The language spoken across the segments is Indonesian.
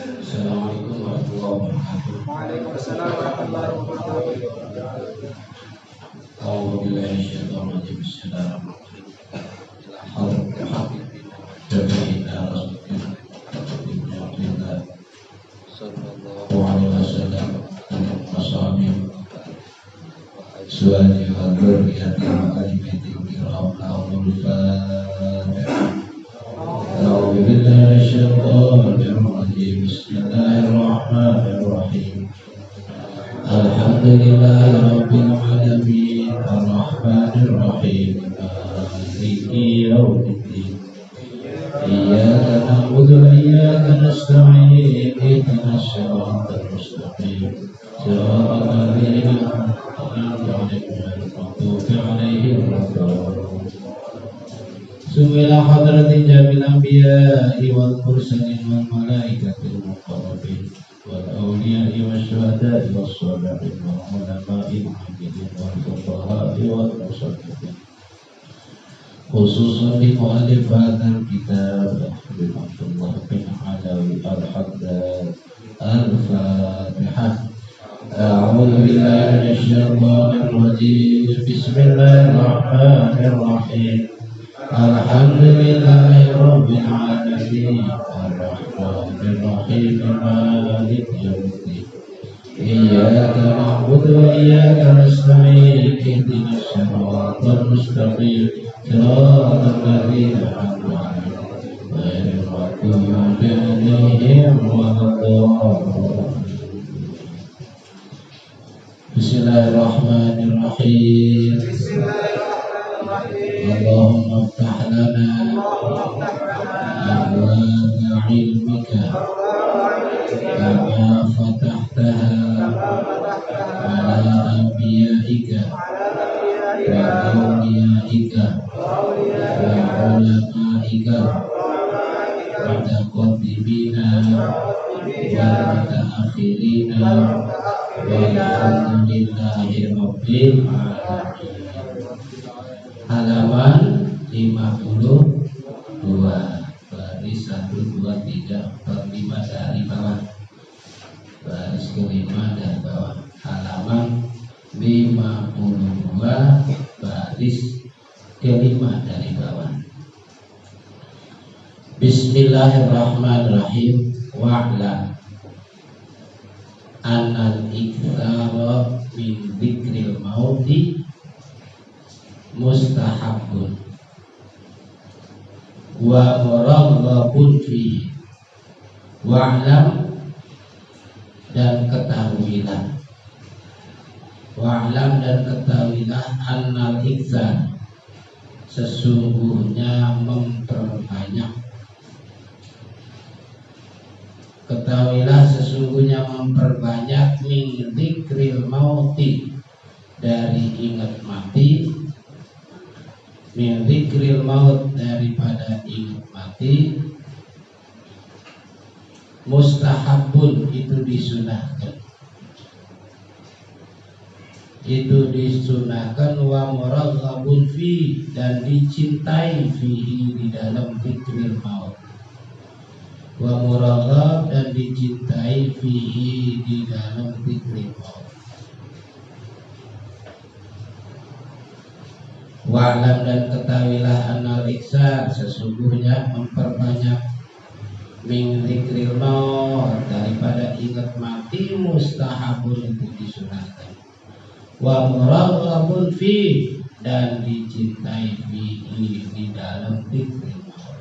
Assalamualaikum warahmatullahi wabarakatuh. Waalaikumsalam warahmatullahi wabarakatuh. A'udzu billahi minasyaitonir rajim. Bismillahirrahmanirrahim. La haula wa la quwwata illa billah. Sallallahu alaihi wasallam wasallam. Suwani hadir ya kalimatin kiram laul fatihah. A'udzu billahi minasyaitonir rajim. Bismillahirrahmanirrahim. Alhamdulillahi rabbil alamin arrahmanir rahim maliki yaumiddin iyyaka na'budu wa iyyaka nasta'in ihdinas siratal mustaqim siratal ladzina an'amta 'alaihim ghairil maghdubi 'alaihim waladdallin. Sumila hadratin jamil anbiya'i wal mursalin wal malaikatil muqarrabin wal awliya'i wasyuhada'i wassalihin wal ulama'i muhammadin wal fuqaha'i wal musaddiqin. Khususan di mu'allif hadzal kitab bin Abdullah bin Alawi al-Haddad al-Fatihah. A'udzu billahi minasyaitonir rajim. Bismillahirrahmanirrahim. Alhamdulillahi rabbil alamin arrahmanir rahim maliki yaumiddin iyyaka na'budu wa iyyaka nasta'in ihdinas siratal mustaqim siratal ladzina an'amta 'alaihim ghairil maghdubi 'alaihim waladdallin. Bismillahirrahmanirrahim. Allahumma iftah lana abwaaba ilmika kama fatahtaha ala anbiyaika wa awliyaika wa ulamaika wa taqaddimina wa mutaakhirina walhamdulillahi rabbil alamin. Halaman 52 baris 1, 2, 3, 4, 5 dari bawah. Baris kelima dari bawah. Halaman 52 baris kelima dari bawah. Bismillahirrahmanirrahim. Wa'lam annal iktsara min dzikril mauti mustahabun wa muraghabun fihi. Wa'lam dan ketahuilah, wa'lam dan ketahuilah annal iktsar sesungguhnya memperbanyak, ketahuilah sesungguhnya memperbanyak min dzikril mauti dari ingat mati, min dzikril maut daripada ingat mati, mustahabun itu disunahkan, wa muraghabun fi dan dicintai fihi di dalam dzikril maut, wa muraghab dan dicintai fihi di dalam dzikril maut. Wa'lam dan ketahuilah annal iksar sesungguhnya memperbanyak min dzikril maut daripada ingat mati mustahabun itu disunahkan, wa muraghabun fi dan dicintai fihi di dalam dzikril maut.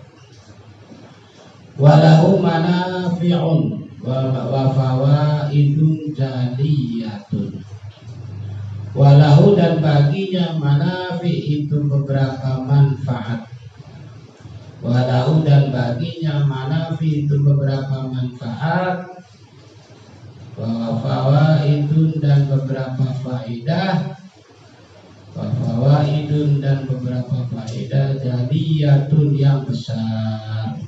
Walahu manafi'un wa fawaidun jaliyatun. Walahu dan baginya manafi itu beberapa manfaat. Walahu dan baginya manafi itu beberapa manfaat. Wa fawaidun dan beberapa faedah. Wa fawaidun dan beberapa faedah jaliyatun yang besar.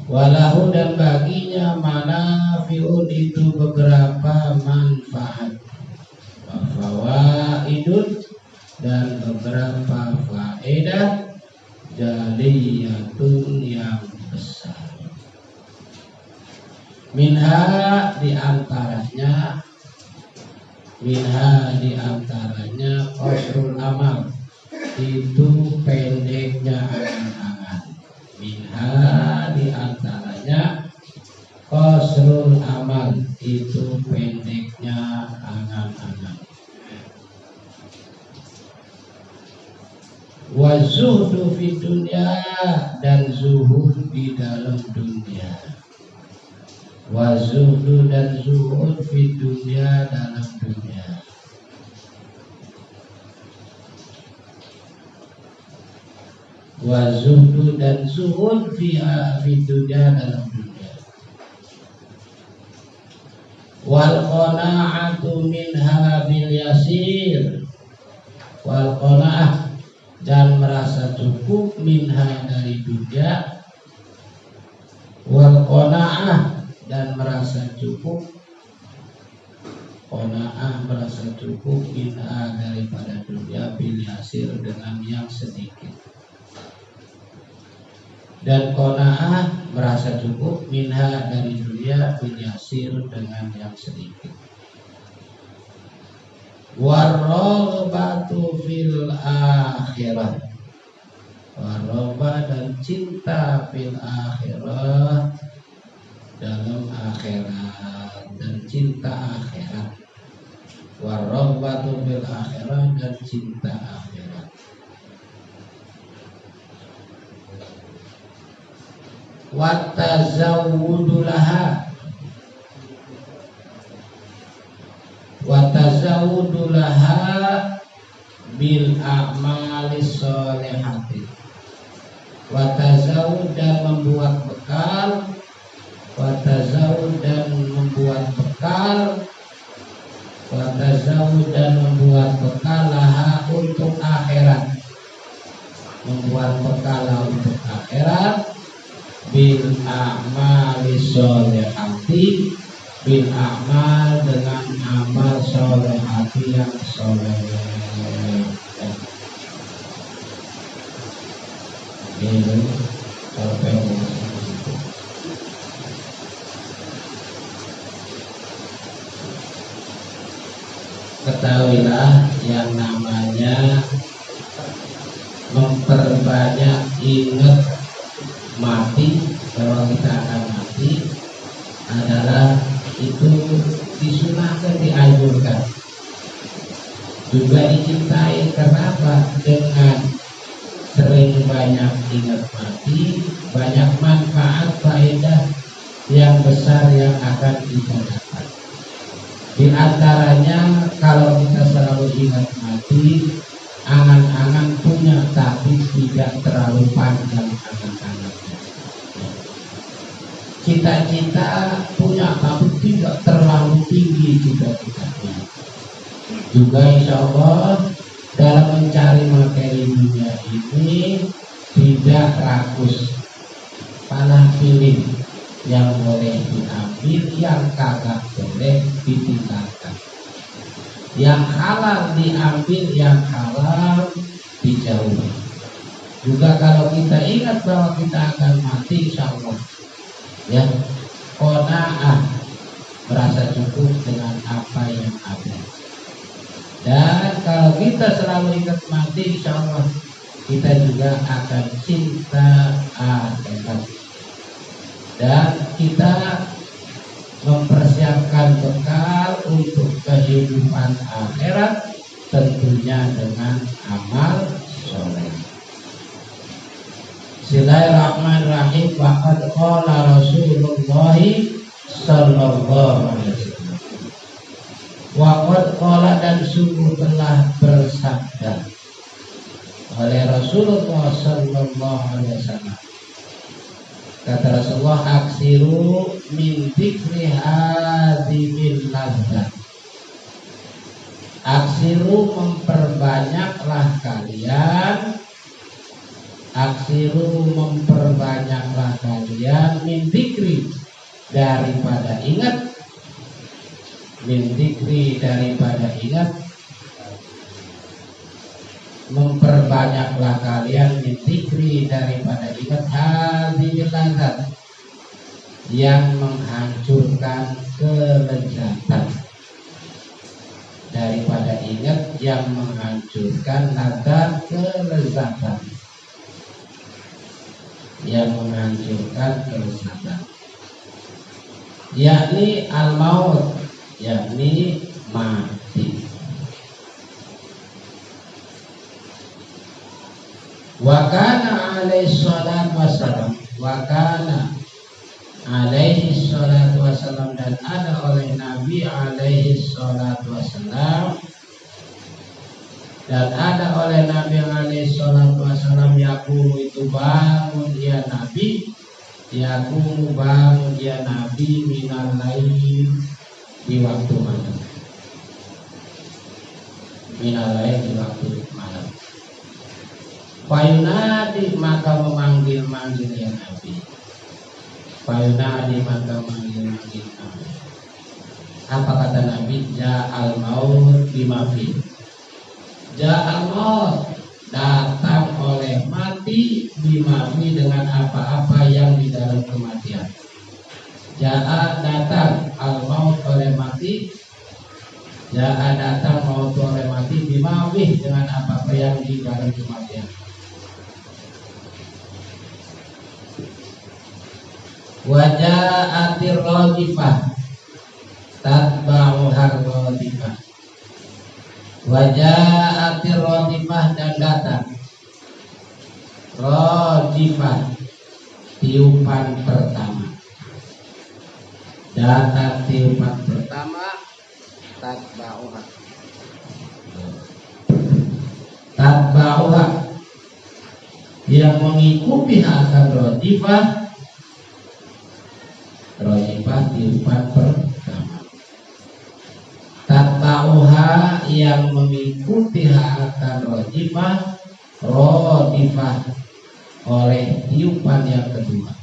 Walahu dan baginya manafi'un itu beberapa manfaat. Fawaidun dan beberapa faedah jaliyatun yang besar. Minha diantaranya qasrul amal, itu pendeknya angan-angan. Minha diantaranya qasrul amal, itu pendeknya angan-angan. Wa zuhdu fi dunya, dan zuhud di dalam dunia. Wa zuhdu dan zuhud fi dunya, dalam dunia. Wa zuhdu dan zuhud fi dunya, dalam dunia. Wal qana'atu minha bil yasir, wal qana'ah, dan merasa cukup minha, dari dunia. Wal qana'ah, dan merasa cukup, qana'ah merasa cukup, minha daripada dunia, bil yasir dengan yang sedikit. Dan qana'ah merasa cukup minha dari dunia, bil yasir dengan yang sedikit. Warrogbatu fil akhirah, warroba dan cinta fil akhirah, dalam akhirat, dan cinta akhirat. Warrogbatu fil akhirah, dan cinta akhirat. Watazawudu laha, watazawudu laha bil a'mali sholihati. Watazawud, dan membuat bekal, watazawud dan membuat bekal, watazawud dan membuat bekal laha untuk akhirat, membuat bekal untuk akhirat, bil a'mali sholihati, bil amal dengan amal sholihati yang soleh. Ini sampai ketahuilah yang namanya memperbanyak ingat mati, kalau kita akan mati, adalah itu disunahkan, dianjurkan, juga dicintai. Kenapa? Dengan sering banyak ingat mati, banyak manfaat faedah yang besar yang akan kita dapat. Di antaranya, kalau kita selalu ingat mati, angan-angan punya, tapi tidak terlalu panjang angan-angannya. Cita-cita punya, tapi tidak terlalu tinggi cita-citanya. Juga insya Allah dalam mencari materi dunia ini tidak rakus, panah pilih, yang boleh diambil, yang kagak boleh ditinggalkan. Yang halal diambil, yang haram dijauhi. Juga kalau kita ingat bahwa kita akan mati, insya Allah, ya, qanaah, merasa cukup dengan apa yang ada. Dan kalau kita selalu ingat mati, insya Allah kita juga akan cinta akhirat. Dan kita mempersiapkan bekal untuk kehidupan akhirat, tentunya dengan amal soleh. Bismillahirrahmanirrahim. Waqad qala Rasulullah sallallahu alaihi wasallam. Waqad qala, dan sungguh telah bersabda oleh Rasulullah sallallahu alaihi wasallam. Kata Rasulullah, aksiru min dzikri hadzimil ladzat. Aksiru, memperbanyaklah kalian, aksiru memperbanyaklah kalian, min dzikri, daripada ingat, min dzikri, daripada ingat, memperbanyaklah kalian, min dzikri, daripada ingat, hadzimil ladzat, yang menghancurkan kelezatan, daripada ingat yang menghancurkan ladzat kelezatan, yang menghancurkan kelezatan, yakni al-maut, yakni mati. Wa kana alaihi salatu wassalam, wa kana alaihi salatu wassalam, dan ada oleh Nabi alaihi salatu wassalam, dan ada oleh Nabi alaihi salatu wassalam, yakumu itu bangun dia Nabi, yakumu bangun dia Nabi minal lail, di waktu malam, minal lail, di waktu malam. Fayunadi, maka memanggil-manggil ya Nabi. Fayunadi, maka memanggil-manggil Nabi. Apa kata Nabi? Ja'al maut bimafid. Ja'al maut, datang oleh mati, bimafid, dengan apa-apa yang di dalam kematian. Ja'a, datang al maut oleh mati. Ja'a, datang maut oleh mati, bimafid, dengan apa-apa yang di dalam kematian. Waja'atir radifah tatba'u harradifah. Waja'atir radifah, dan datang radifah, tiupan pertama. Datang tiupan pertama, tatba'uha, tatba'uha, yang mengikuti akan radifah. Radifah, tiupan pertama. Tatba'uha, yang mengikuti akan radifah. Radifah, oleh tiupan yang kedua.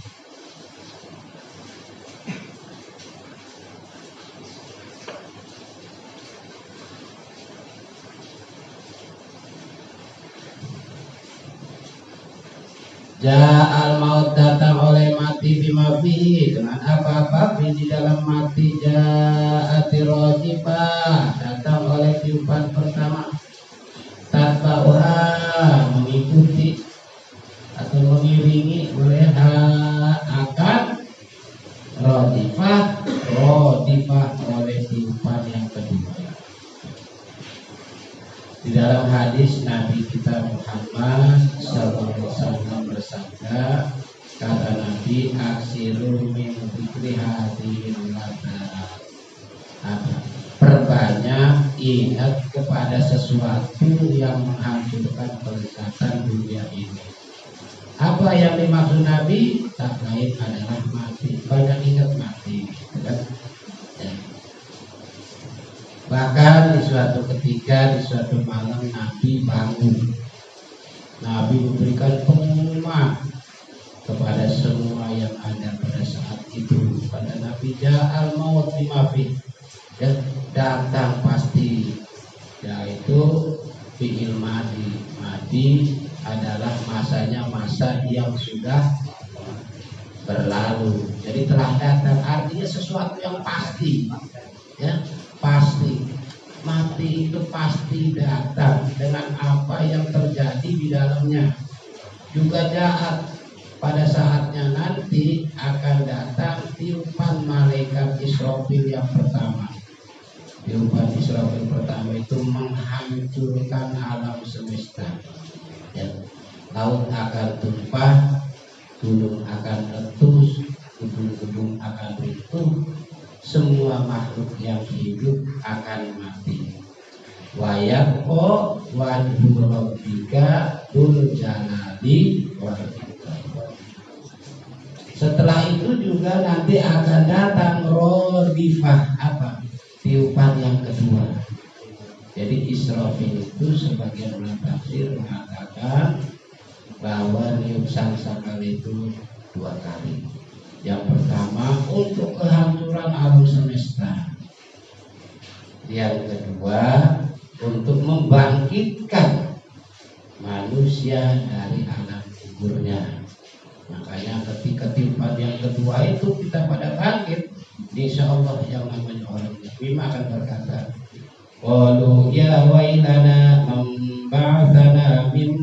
Ja'al maut, datang oleh mati, bima fihi, dengan apa-apa di dalam mati. Ja'ati radifah, datang oleh tiupan pertama. Tatba'uha, mengikuti atau mengiringi, boleh, akan radifah. Radifah, oleh tiupan yang kedua. Di dalam hadis Nabi kita Muhammad sallallahu alaihi wasallam bersabda, kata Nabi, aksiru min dzikri hadhil ladzat. Perbanyak ingat kepada sesuatu yang menghancurkan kelezatan dunia ini. Apa yang dimaksud Nabi? Tak lain adalah mati. Banyak ingat mati, kan? Bahkan di suatu ketika, di suatu malam, Nabi bangun. Nabi memberikan pengumuman kepada semua yang ada pada saat itu. Pada Nabi, ja'al maut bimafid, ya, datang pasti, yaitu fi'il madi. Madi adalah masanya masa yang sudah berlalu. Jadi telah datang, artinya sesuatu yang pasti, ya. Pasti mati itu pasti datang dengan apa yang terjadi di dalamnya. Juga jahat, pada saatnya nanti akan datang tiupan malaikat Israfil yang pertama. Tiupan Israfil pertama itu menghancurkan alam semesta, ya. Laut akan tumpah, gunung akan letus, gedung-gedung akan runtuh, semua makhluk yang hidup akan mati. Wa yabqa wajhu rabbika dzul jalali wal ikram. Setelah itu juga nanti akan datang radifah, apa? Tiupan yang kedua. Jadi Israfil itu sebagian ulama tafsir mengatakan bahwa niup sangkakala itu 2 kali. Yang pertama untuk kehancuran alam semesta. Yang kedua untuk membangkitkan manusia dari alam kuburnya. Makanya ketika ketipan yang kedua itu kita pada bangkit, insya Allah yang namanya orang mukmin akan berkata, qalu ya wailana man ba'athana min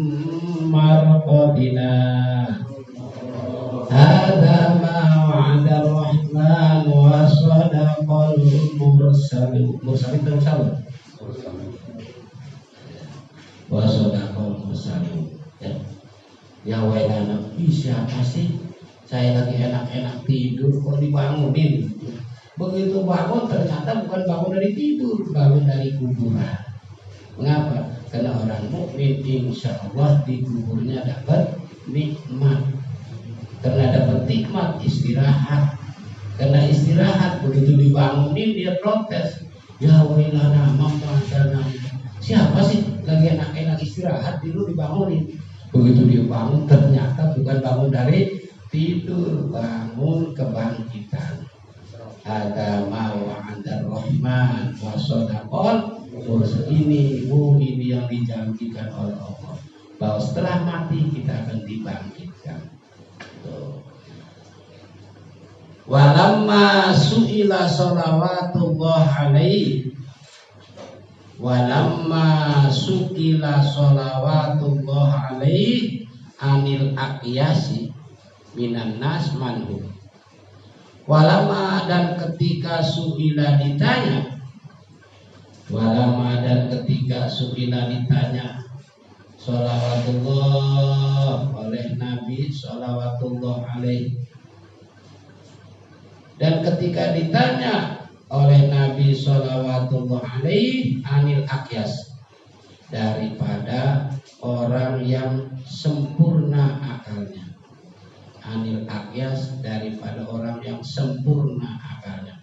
marqadina hadza ma wa'ada ar-rahman wa sadaqal mursalin wa sadaqal mursalin. Ya wailana, siapa sih? Saya lagi enak-enak tidur kok dibangunin. Begitu bangun ternyata bukan bangun dari tidur, bangun dari kuburan. Mengapa? Karena orang mukmin insya Allah di kuburnya dapat nikmat. Karena dapat nikmat istirahat. Karena istirahat begitu dibangunin dia protes. Ya wailana mampadana. Siapa sih lagi enak-enak istirahat tidur dibangunin? Begitu dia bangun ternyata bukan bangun dari tidur, bangun kebangkitan. Ada mawa'adar rahman wa sadaqal ini yang dijanjikan oleh Allah, bahwa setelah mati kita akan dibangkitkan. Walamma su'ila salawatullah alaihi anil aqyasi minan nas manhum. Walama dan ketika su'ila ditanya sholawatullah oleh Nabi sholawatullah alaih, dan ketika ditanya oleh Nabi sholawatullah alaih anil aqyas, daripada orang yang sempurna akalnya. Anil aqyas, daripada orang yang sempurna akalnya.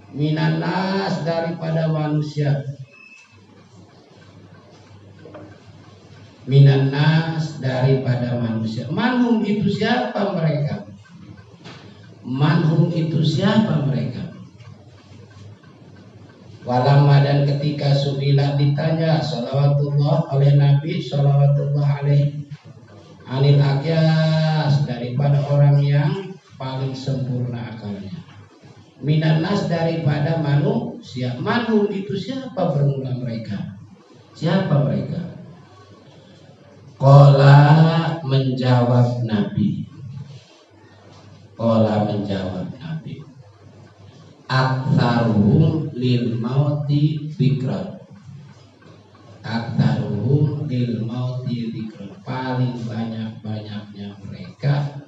Minan nas, daripada manusia. Minan nas, daripada manusia. Manhum itu siapa mereka? Manhum itu siapa mereka? Walama dan ketika su'ila ditanya sholawatullah oleh Nabi sholawatullah alaih anil aqyas, daripada orang yang paling sempurna akalnya. Minan nas, daripada manusia. Manhum itu siapa? Bermula mereka. Siapa mereka? Qala menjawab Nabi. Aktsaruhum lil mauti dzikran. Aktsaruhum lil mauti dzikran. Paling banyak-banyaknya mereka.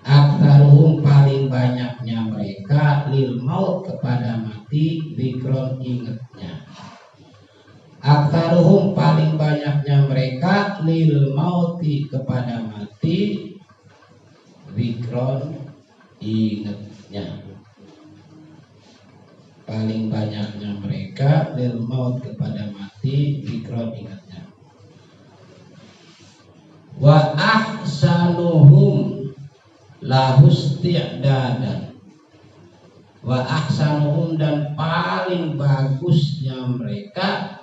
Aktsaruhum paling banyaknya mereka lil maut kepada mati dzikran ingatnya. Aktsaruhum paling banyaknya mereka lil mauti kepada mati dzikran ingatnya. Paling banyaknya mereka lil maut kepada mati dzikran ingatnya. Wa ahsanuhum lahusti'dadan. Wa ahsanuhum, dan paling bagusnya mereka,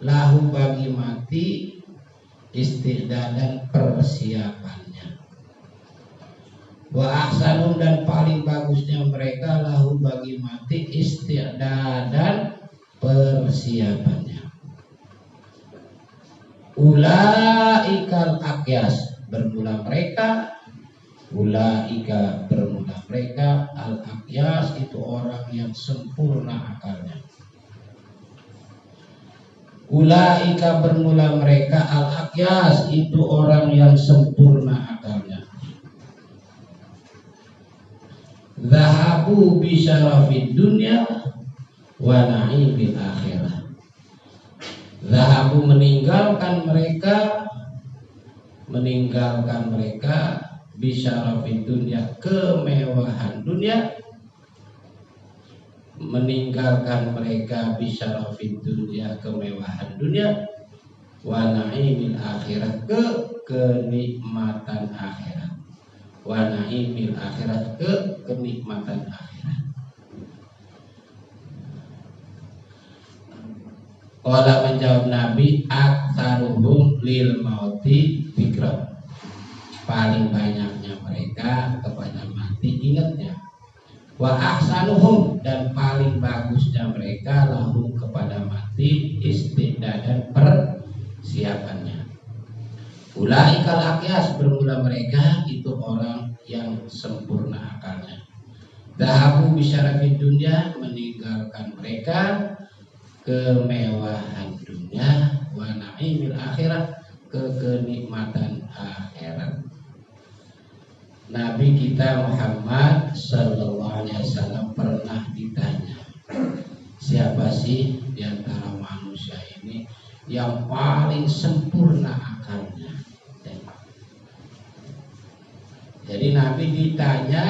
lahu bagi mati isti'dadan persiapannya. Wa ahsanum, dan paling bagusnya mereka lahu bagi mati isti'dadan persiapannya. Ulaikal aqyas, bermula mereka. Ulaika, bermula mereka. Al aqyas, itu orang yang sempurna akalnya. Ulaika, bermula mereka. Al aqyas, itu orang yang sempurna akalnya. Zahabu bisyarafid dunya wa na'imil akhirah. Zahabu, meninggalkan mereka bisyarafid dunya, kemewahan dunia. Meninggalkan mereka bisyarafid dunya, kemewahan dunia. Wa na'imil akhirah, kenikmatan akhirat. Wa na'imil akhirat, kenikmatan akhirat. Qala menjawab Nabi, aktsaruhum lil mauti fikra. Paling banyaknya mereka kepada mati ingatnya. Wa ahsanuhum, dan paling bagusnya mereka lahum kepada mati istidadan persiapannya. Ulaikal aqyas, bermula mereka itu orang yang sempurna akalnya. Dahabu bisyarafid dunya, meninggalkan mereka kemewahan dunia, wa na'imil akhirat, kenikmatan akhirat. Nabi kita Muhammad sallallahu alaihi wasallam pernah ditanya, siapa sih di antara manusia ini yang paling sempurna akalnya? Jadi Nabi ditanya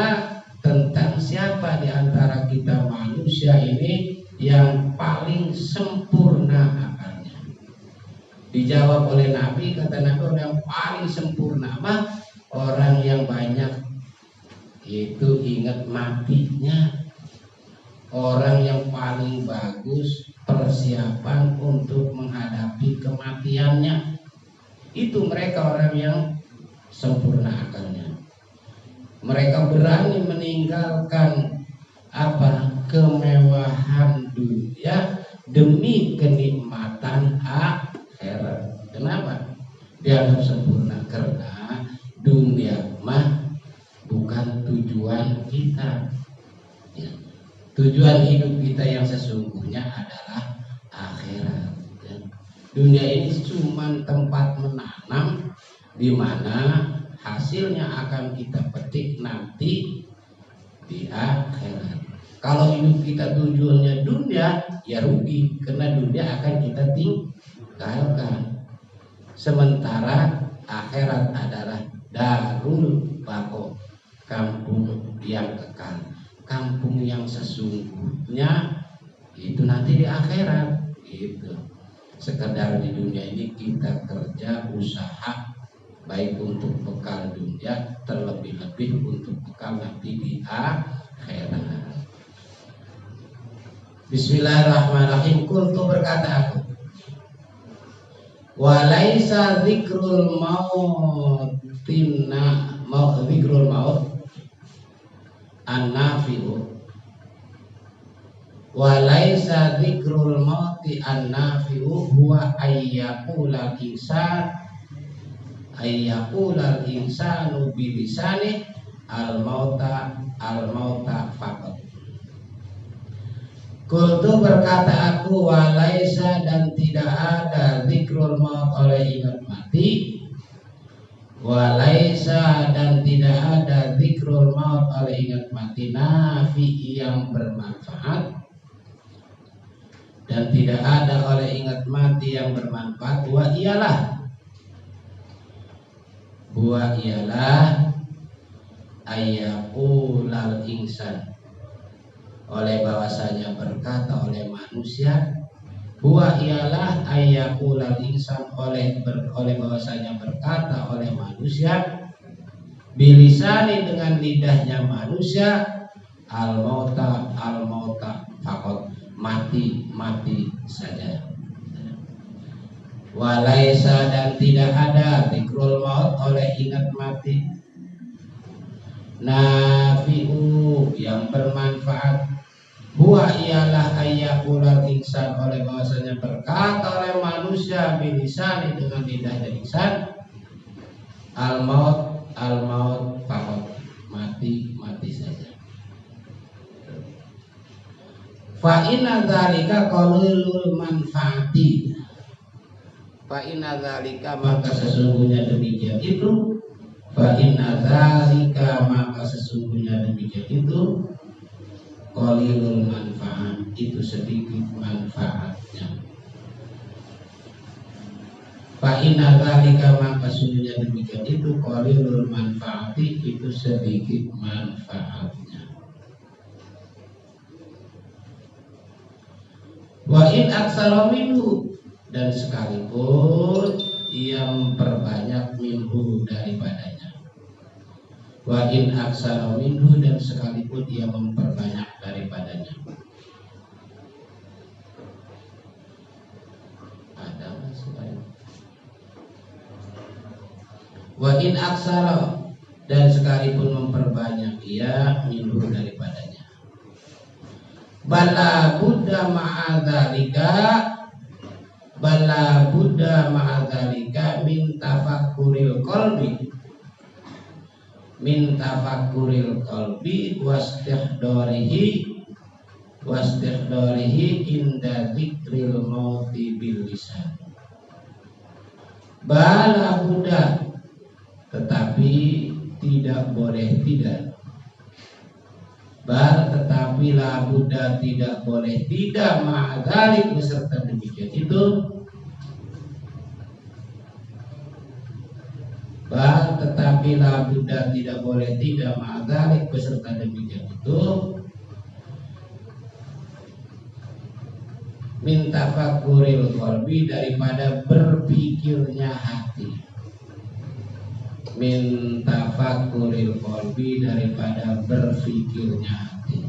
tentang siapa di antara kita manusia ini yang paling sempurna akalnya. Dijawab oleh Nabi, kata Nabi, orang yang paling sempurna mah orang yang banyak itu ingat matinya, orang yang paling bagus persiapan untuk menghadapi kematiannya. Itu mereka orang yang sempurna akalnya. Mereka berani meninggalkan kemewahan dunia demi kenikmatan akhirat. Kenapa? Dianggap sempurna karena dunia mah bukan tujuan kita. Ya. Tujuan hidup kita yang sesungguhnya adalah akhirat. Ya. Dunia ini cuma tempat menanam di mana hasilnya akan kita petik nanti di akhirat. Kalau hidup kita tujuannya dunia, ya rugi karena dunia akan kita tinggalkan. Sementara akhirat adalah darul baqo, kampung yang kekal, kampung yang sesungguhnya itu nanti di akhirat. Gitu. Sekedar di dunia ini kita kerja usaha baik untuk bekal dunia, terlebih-lebih untuk bekal nanti di akhirat. Bismillahirrahmanirrahim. Qultu, berkata aku, walaisa dzikrul dzikrul maut an-nafi'u, walaisa dzikrul mauti an-nafi'u huwa ayyaqulal insanu bilisani al-mauta faqat. Qultu, berkata aku, walaisa, dan tidak ada zikrul maut oleh ingat mati, walaisa, dan tidak ada zikrul maut oleh ingat mati nafi, yang bermanfaat, dan tidak ada oleh ingat mati yang bermanfaat, wa ialah ayyaqulal insan, oleh bahwasanya berkata oleh manusia, huwa ialah ayyaqulal insan, oleh bahwasanya berkata oleh manusia, bilisani, dengan lidahnya manusia, al mauta faqat, mati saja. Walaisa, dan tidak ada zikrul maut oleh ingat mati nafi'u, yang bermanfaat, huwa ialah ayyaqulal insan, oleh bahwasanya berkata oleh manusia, bilisani, dengan lidahnya insan, al maut faqat, mati saja. Fa inna dzalika qalilul manfaati, fa inna dzalika, maka sesungguhnya demikian itu, fa inna dzalika, maka sesungguhnya demikian itu, qalilul manfaat, itu sedikit manfaatnya. Fa inna dzalika, maka sesungguhnya demikian itu, qalilul manfaati, itu sedikit manfaatnya. Wa in aksara minhu, dan sekalipun ia memperbanyak minhu, daripadanya. Wa in aksara minhu, dan sekalipun ia memperbanyak daripadanya. Wa in aksara, dan sekalipun memperbanyak ia minhu daripadanya. Bala buddha ma'adzalika, bala buddha ma'adzalika min tafakkuril qalbi, min tafakkuril qalbi wastihdarihi inda dzikril mauti bil lisan. Bala buddha, tetapi tidak boleh tidak. Tetapi la Buddha tidak boleh tidak ma'adzalik beserta demikian itu. Tetapi la Buddha tidak boleh tidak ma'adzalik beserta demikian itu. Min tafakkuril qalbi, daripada berpikirnya hati. Min tafakkuril qalbi, daripada berfikirnya hati.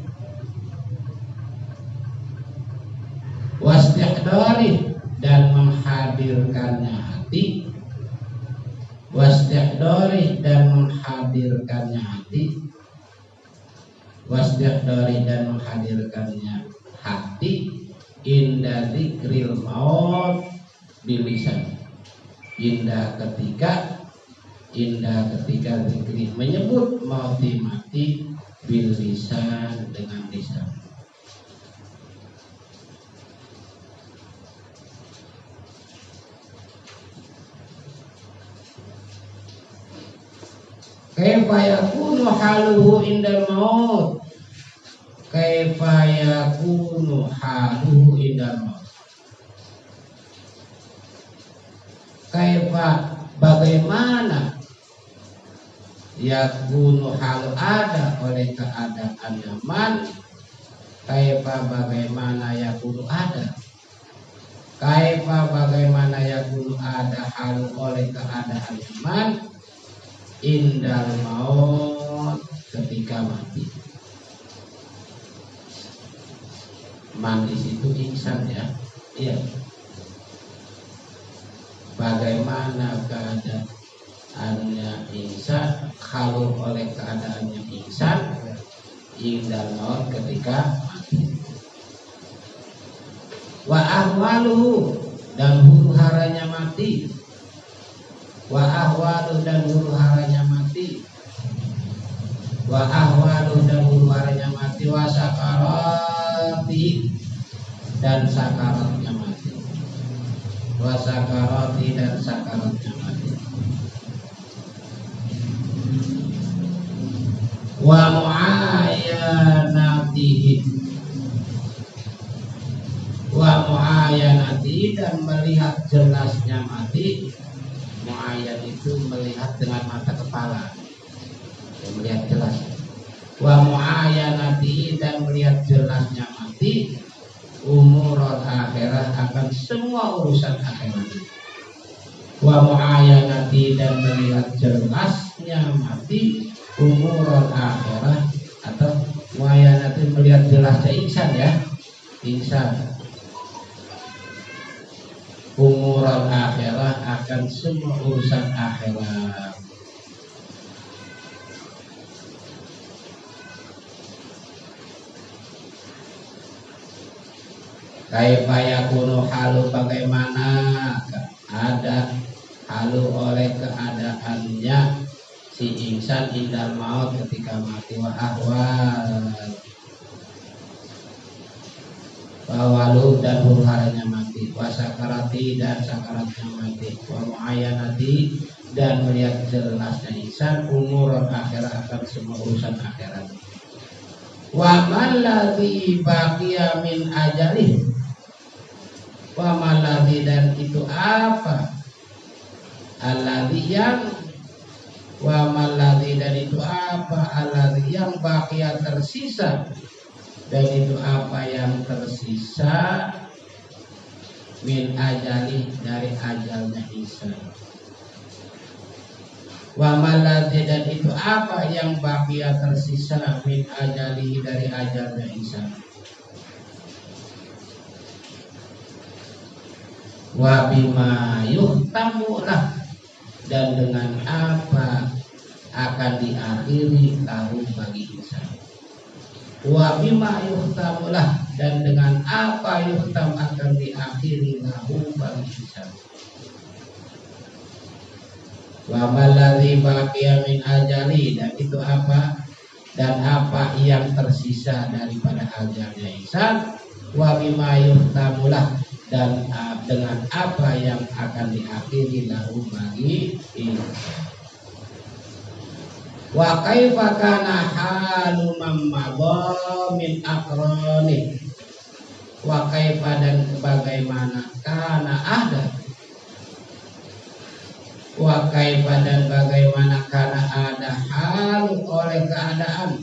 Wastihdari, dan menghadirkannya hati. Wastihdari, dan menghadirkannya hati. Wastihdari, dan menghadirkannya hati. Inda dzikril maut bilisan, indah ketika zikri menyebut mati bil lisan, dengan lisan. Kaifa yakunu haluhu indal maut, kaifa yakunu haluhu indal maut. Kaifa, bagaimana, yakunu halu ada oleh keadaan nyaman. Kaifa, bagaimana, yakunu ada. Kaifa, bagaimana, yakunu ada halu oleh keadaan nyaman. Indal maut, ketika mati. Man di situ ihsan ya. Iya. Bagaimana keadaannya ihsan, kalau oleh keadaannya ihsan indal maut, ketika mati. Wa ahwaluhu, dan huru-haranya mati. Wa ahwalu, dan huru-haranya mati. Wa ahwalu, dan huru-haranya mati. Wa sakarati, dan sakaratnya mati. Wa sakarati, dan sakaratnya mati. Wa mu'ayanatihi, wa mu'ayanatihi, dan melihat jelasnya mati. Mu'ayan itu melihat dengan mata kepala, ya, melihat jelas. Wa mu'ayanatihi, dan melihat jelasnya mati. Umurul akhirah, akan semua urusan akhirat. Wa mu'ayanatihi, dan melihat jelasnya mati. Umurul akhirah, atau mu'ayanatihi, melihat jelasnya ihsan ya, ihsan. Umurul akhirah, akan semua urusan akhirat. Kaifa yakunu halu, bagaimana ada halu oleh keadaannya si insan indal maut, ketika mati. Wa ahwal, wawalu, dan huru-haranya mati. Wa sakarati, dan sakaratnya mati. Wa mu'ayanati, dan melihat jelasnya insan. Umur akhirat, akan semua urusan akhirat. Wa maladzi baqiya min ajalih, wa maladzi, dan itu apa, alladzi yang, wa maladzi, dan itu apa, alladzi yang baqiya tersisa, dan itu apa yang tersisa, min ajalih, dari ajalnya insan. Wa maladzi, dan itu apa yang baqiya tersisa, min ajali, dari ajalnya insan. Wa bima yuhtamu lah, dan dengan apa akan diakhiri lahu bagi insan. Wa bima yuhtamulah, dan dengan apa yuhtam akan diakhiri lahu bagi insan. Wa maladzi baqiya min ajali, dan itu apa, dan apa yang tersisa daripada ajalnya insan. Wa bima yuhtamulah, dan dengan apa yang akan diakhiri lahu bagi insan. Wa kaifa kana halu mammadha min aqrani, wa kaifa, dan bagaimana kana ada, wa kaifa, dan bagaimana kana ada halu oleh keadaan,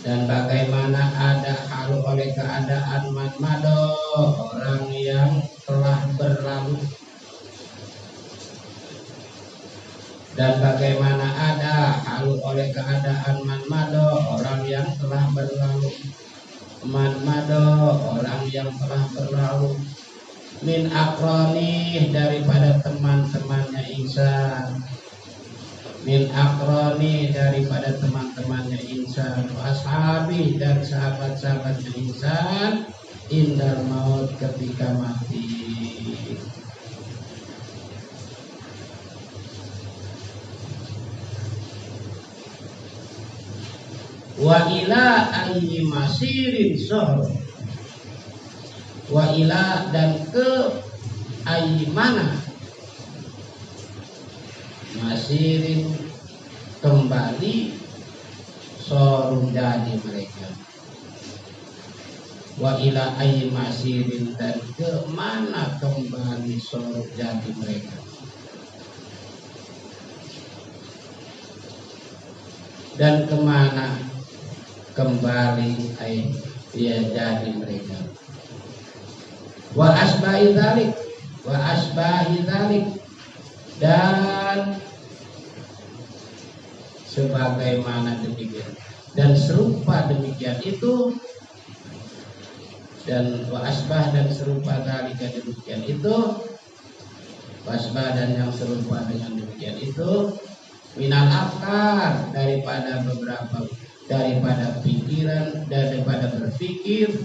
dan bagaimana ada halu oleh keadaan mammadha orang yang telah berlalu, dan bagaimana ada halu oleh keadaan manmado orang yang telah berlalu, manmado orang yang telah berlalu, min akroni daripada teman-temannya insan, min akroni daripada teman-temannya insan, ashabi dan sahabat-sahabatnya insan, indal maut ketika mati. Wa ila ayyi masirin sor, wa ila, dan ke ayyi mana, masirin kembali, sorum jadi mereka. Wa ila ayyi masirin, dan ke mana kembali sorum jadi mereka. Dan kemana kembali ya jadi mereka. Wa asbahi dzalik, wa asbahi dzalik, dan sebagaimana demikian dan serupa demikian itu, dan wa asbah, dan serupa dzalika demikian itu, wasbah, dan yang serupa dengan demikian itu, minal afkar, daripada beberapa, daripada pikiran, daripada berpikir,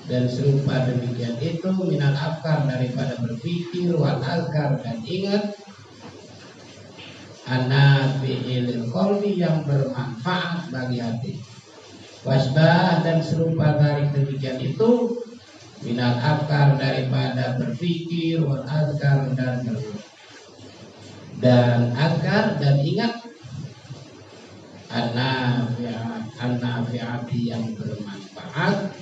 dan serupa demikian itu, minal afkar, daripada berpikir, wal azkar, dan ingat, anafi'il qalbi, yang bermanfaat bagi hati, wasbah, dan serupa dari demikian itu, minal afkar, daripada berpikir, wal azkar, dan azkar, dan ingat, an-nafi'ati, yang bermanfaat,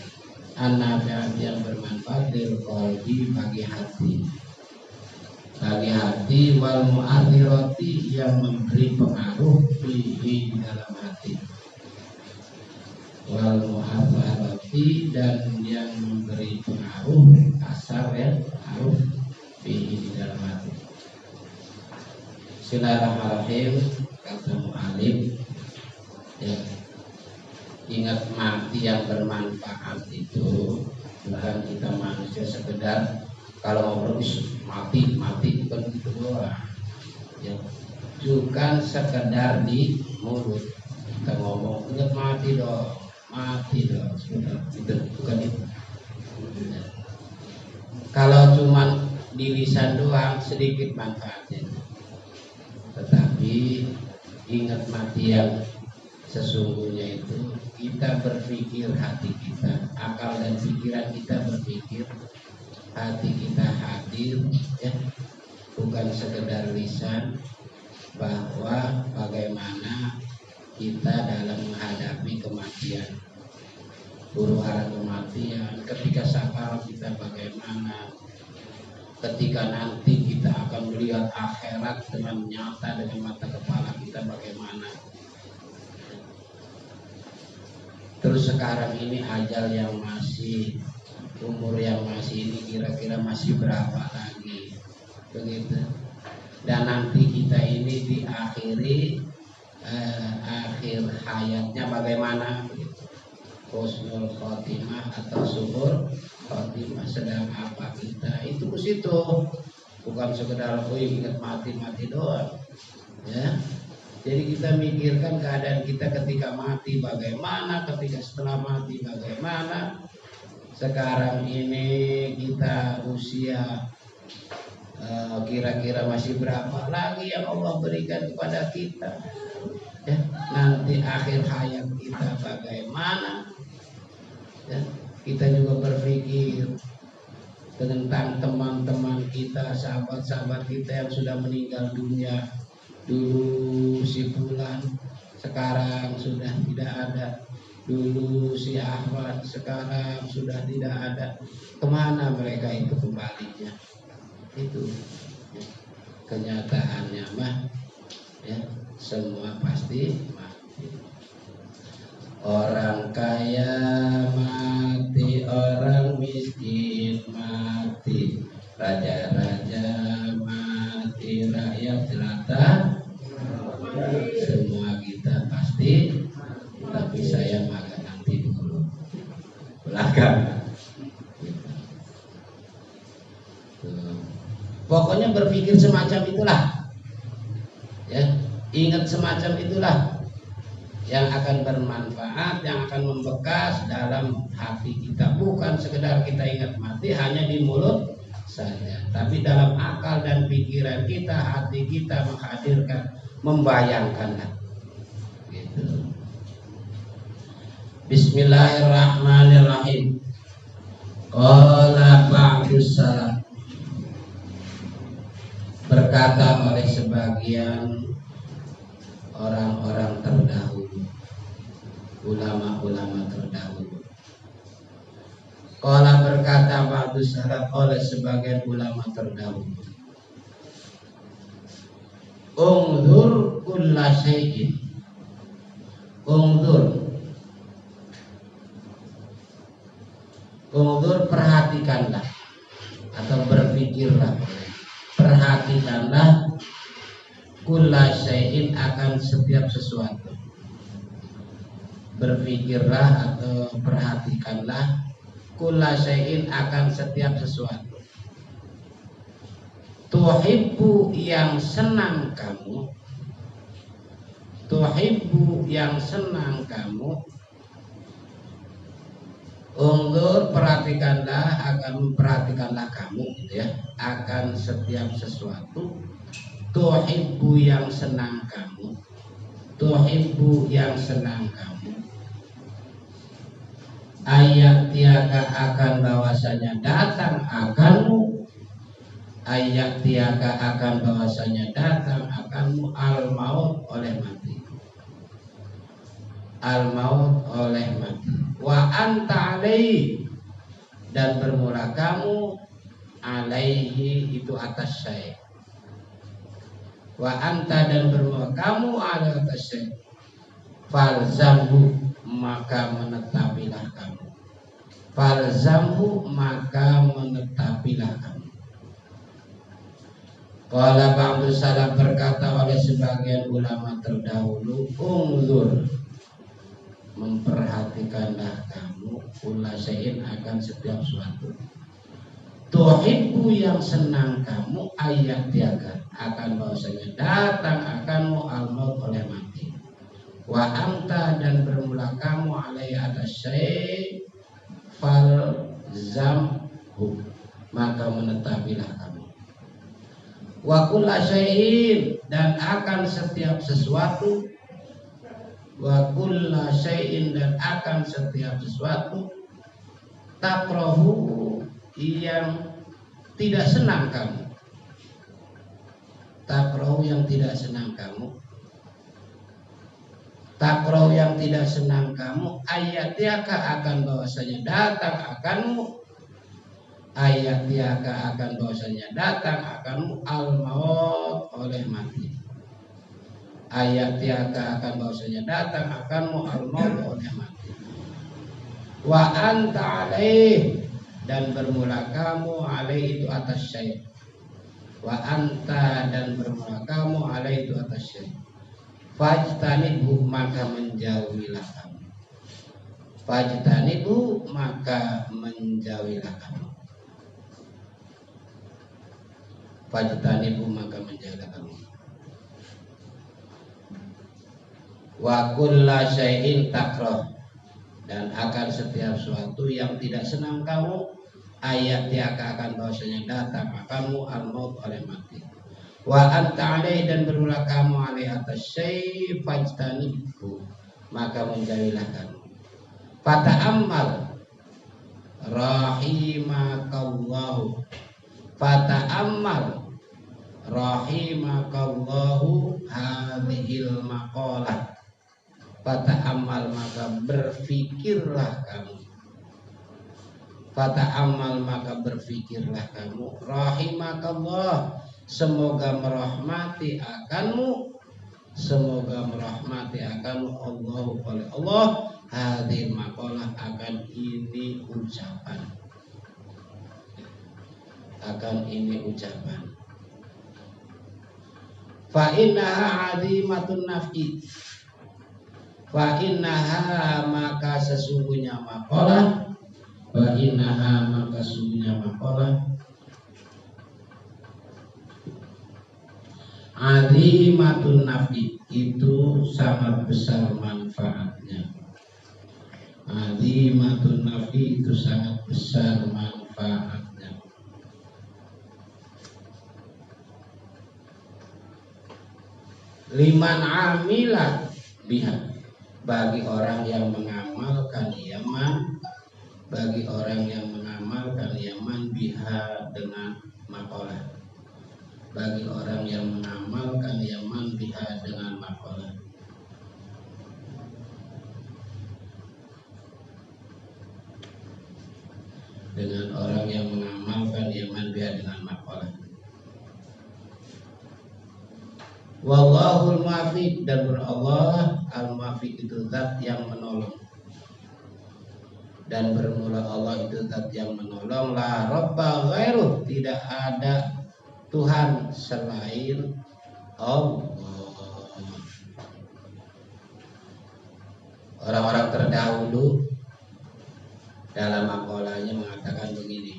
an-nafi'ati, yang bermanfaat, lil qalbi, bagi hati, wal mu'athirati, yang memberi pengaruh di dalam hati, wal mu'athirati, dan yang memberi pengaruh asar, ya, pengaruh di dalam hati. Bismillahirrahmanirrahim. Kata mu'alim, ya, ingat mati yang bermanfaat itu bukan kita manusia sekedar kalau ngobrol mati bukan gitu doang, ya, bukan sekedar di mulut kita ngomong ingat mati dong sekedar itu, bukan itu. Kalau cuman di lisan doang sedikit manfaatnya, tetapi ingat mati yang sesungguhnya itu kita berpikir, hati kita, akal dan pikiran kita berpikir, hati kita hadir, ya, bukan sekedar lisan, bahwa bagaimana kita dalam menghadapi kematian, huru-hara kematian, ketika sakarat kita bagaimana, ketika nanti kita akan melihat akhirat dengan nyata dengan mata kepala kita bagaimana. Terus sekarang ini ajal yang masih, umur yang masih ini kira-kira masih berapa lagi, begitu. Dan nanti kita ini diakhiri akhir hayatnya bagaimana, begitu. Husnul khotimah atau subur khotimah, sedang apa kita itu ke situ. bukan sekedar ingat mati doang, ya. Jadi kita mikirkan keadaan kita ketika mati bagaimana, ketika setelah mati bagaimana. Sekarang ini kita usia kira-kira masih berapa lagi yang Allah berikan kepada kita, ya. Nanti akhir hayat kita bagaimana, ya. Kita juga berpikir tentang teman-teman kita, sahabat-sahabat kita yang sudah meninggal dunia. Dulu si Fulan, sekarang sudah tidak ada. Dulu si Ahmad, sekarang sudah tidak ada. Kemana mereka itu kembalinya? Itu ya, kenyataannya mah, ya, semua pasti mati. Orang kaya mati, orang miskin mati, raja-raja mati, rakyat jelata, semua kita pasti. Tapi saya agak nanti dulu belakang. Pokoknya berpikir semacam itulah, ya. Ingat semacam itulah yang akan bermanfaat, yang akan membekas dalam hati kita. Bukan sekedar kita ingat mati hanya di mulut saja, tapi dalam akal dan pikiran kita, hati kita menghadirkan, membayangkanlah. Gitu. Bismillahirrahmanirrahim. Qala ba'dus salaf, berkata oleh sebagian orang-orang terdahulu, ulama-ulama terdahulu. Qala berkata ba'dus salaf oleh sebagian ulama terdahulu, Ungzur kulla syai'in. Ungzur perhatikanlah atau berpikirlah, perhatikanlah kulla syai'in akan setiap sesuatu. Berpikirlah atau perhatikanlah kulla syai'in akan setiap sesuatu. Tuhibbu yang senang kamu, tuhibbu yang senang kamu. Ungzur perhatikanlah, akan memperhatikanlah kamu, gitu ya, akan setiap sesuatu. Tuhibbu yang senang kamu, tuhibbu yang senang kamu. Ayat tiaka akan bahwasanya datang akanmu, ayat tiaka akan bahwasanya datang akanmu al maut oleh mati, al maut oleh mati. Wa anta alaihi, dan bermula kamu, alaihi itu atas syai'. Wa anta, dan bermula kamu ala atas syai'. Falzamhu, maka menetapilah kamu. Falzamhu, maka menetapilah kamu. Qala ba'du salaf, berkata oleh sebagian ulama terdahulu, ungzur, memperhatikanlah kamu, kulla syai'in akan setiap sesuatu. Tuhibbu yang senang kamu, ayat tiaga akan bahwasanya datang akanmu al maut oleh mati. Wa anta, dan bermula kamu alai atas syai', fal zamhu, maka menetapilah kamu. Wa kulla syai'in, dan akan setiap sesuatu. Wa kulla syai'in, dan akan setiap sesuatu. Takrahu, yang tidak senang kamu. Takrahu, yang tidak senang kamu. Takrahu, yang tidak senang kamu. Ayat tiaka akan bahwasanya datang akanmu, ayat tiaka akan bahwasanya datang akanmu al maut oleh mati. Ayat tiaka akan bahwasanya datang akanmu al maut oleh mati. Wa anta alaih, dan bermula kamu, alaih itu atas syai'. Wa anta, dan bermula kamu, alaih itu atas syai'. Fajtanibhu, maka menjauhilah kamu. Fajtanibhu, maka menjauhilah kamu. fajtanibu maka menjaga kamu. Wa kulla syai'in takrah, dan akan setiap sesuatu yang tidak senang kamu, ayat tiaka akan bahwasanya datang kamu al-maut oleh mati. Wa anta alaih, dan berulah kamu alaih atas syai' fajtanibu maka menjauhilah kamu. Fata'ammal rahimakallahu, fata'ammal rahimakallahu hadhil maqalah, fata'ammal maka berfikirlah kamu, fata'ammal maka berfikirlah kamu, rahimakallah semoga merahmati akanmu, semoga merahmati akanmu Allah oleh Allah hadhil maqalah akan ini ucapan, akan ini ucapan. Fa innaha azimatun naf'i, fa innaha maka sesungguhnya maqalah, fa innaha maka sesungguhnya maqalah azimatun naf'i itu sangat besar manfaatnya. Azimatun naf'i itu sangat besar manfaatnya. Liman amila biha, bagi orang yang mengamalkan yaman, bagi orang yang mengamalkan yaman biha dengan maqalah, bagi orang yang mengamalkan yaman biha dengan maqalah. Dengan orang yang mengamalkan yaman biha dengan maqalah. Wallahul muwaffiq, dan berallah al-muwaffiq itu zat yang menolong, dan bermula Allah itu zat yang menolong. La rabba ghairuh, tidak ada Tuhan selain Allah. Orang-orang terdahulu dalam maqalahnya mengatakan begini,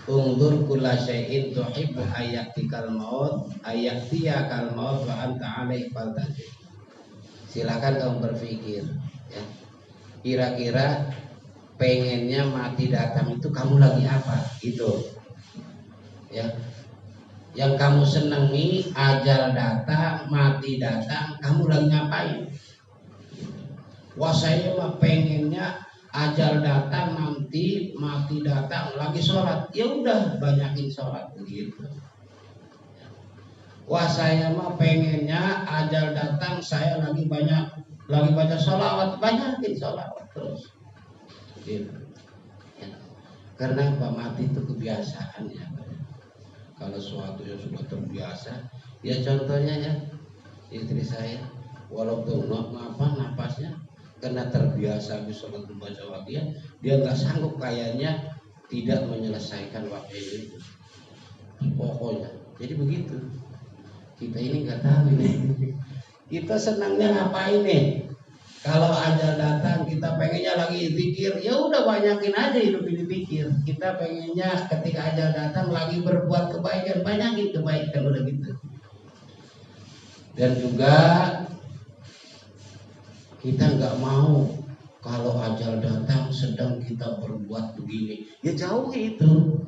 ungdur kulla syai'in tuhibbu ayatikal maut ayatiyakal maut wa anta alaih faltajid. Silakan kamu berpikir ya, kira-kira pengennya mati datang itu kamu lagi apa gitu ya. Yang kamu senangi ajal datang, mati datang, kamu lagi ngapain? Wah saya mah pengennya ajal datang nanti, mati datang lagi sholat. Ya udah banyakin sholat begitu. Wah saya mah pengennya ajal datang saya lagi baca sholawat, banyakin sholawat terus. Gitu. Ya. Karena apa? Mati itu kebiasaan ya. Kalau sesuatu yang sudah terbiasa, ya contohnya ya istri saya, walaupun napasnya karena terbiasa habis sholat membaca waqiah, dia nggak sanggup kayaknya tidak menyelesaikan waqiah itu. Pokoknya, jadi begitu. Kita ini nggak tahu ini. Kita senangnya ngapain nih? Kalau ajal datang kita pengennya lagi zikir, ya udah banyakin aja hidup ini zikir. Kita pengennya ketika ajal datang lagi berbuat kebaikan, banyakin kebaikan, udah gitu. Dan juga kita nggak mau kalau ajal datang sedang kita berbuat begini, ya jauhi itu,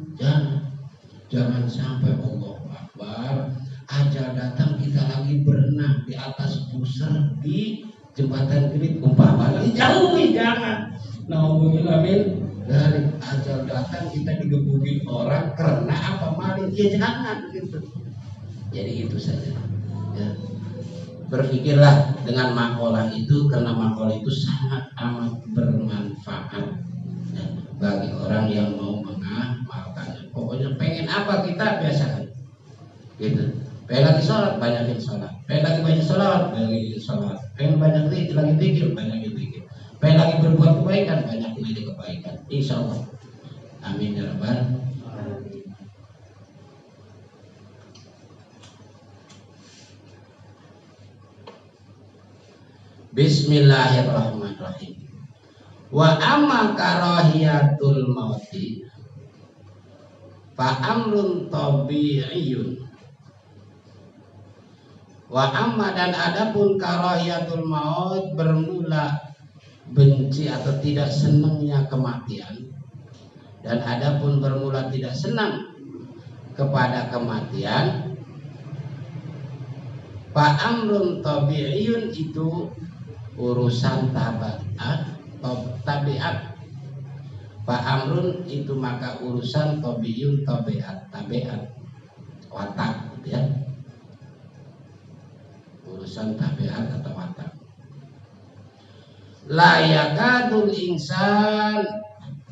jangan sampai Allah Akbar ajal datang kita lagi berenang di atas pusar di jembatan Kelip umpama, jauhi, jangan. Nauzubillah min dari ajal datang kita digebukin orang karena apa maling, ya jangan gitu. Jadi itu saja ya. Berpikirlah dengan maqalah itu, karena maqalah itu sangat amat bermanfaat ya, bagi orang yang mau mengamalkannya. Pokoknya pengen apa kita biasakan gitu. Pengen lagi sholat, banyakin sholat. Pengen lagi baca sholat, banyakin sholat. Pengen banyak lagi zikir, banyakin zikir. Pengen lagi berbuat kebaikan, banyakin lagi kebaikan. Insya Allah. Amin ya rabbal. Bismillahirrahmanirrahim. Wa amma karahiyatul mauti, fa amrun tabi'iyun. Wa amma dan adapun karahiyatul maut, bermula benci atau tidak senangnya kematian, dan adapun bermula tidak senang kepada kematian, fa amrun tabi'iyun itu urusan tabiat. Fa amrun itu maka urusan tabi'iyun, tabiat watak gitu ya. Urusan tabiat atau watak. La yakadul insan